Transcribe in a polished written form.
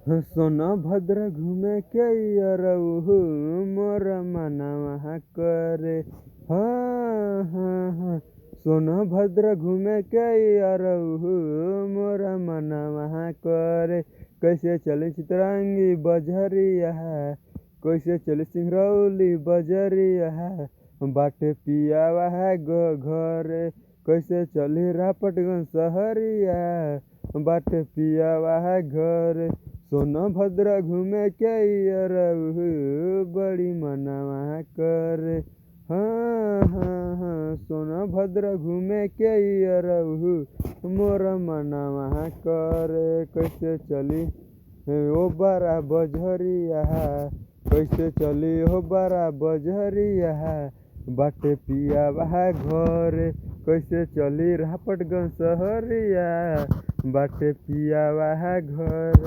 सोनभद्र घूमे के अरऊ मोर मनवा करे। हाँ हाँ हाँ। सोनभद्र घूमे के अरऊ मोर मनवा करे। कैसे चली चितरंगी बजरिया, कैसे चली सिंगरौली बजरिया, बाटे पियावा घरे। कैसे चली रापटगंज सहरिया, बाटे पियावा घरे। सोनभद्र घूमे के अरऊ बड़ी मनवा करे। हाँ हाँ हाँ। सोनभद्र घूमे के अरऊ मोर मनवा करे। कैसे चली ओ बड़ा बजरिया, कैसे चली हो बड़ा बजरिया, बाटे पियावा घरे। कैसे चली रापटगंज सहरिया, बाटे पियावा घरे।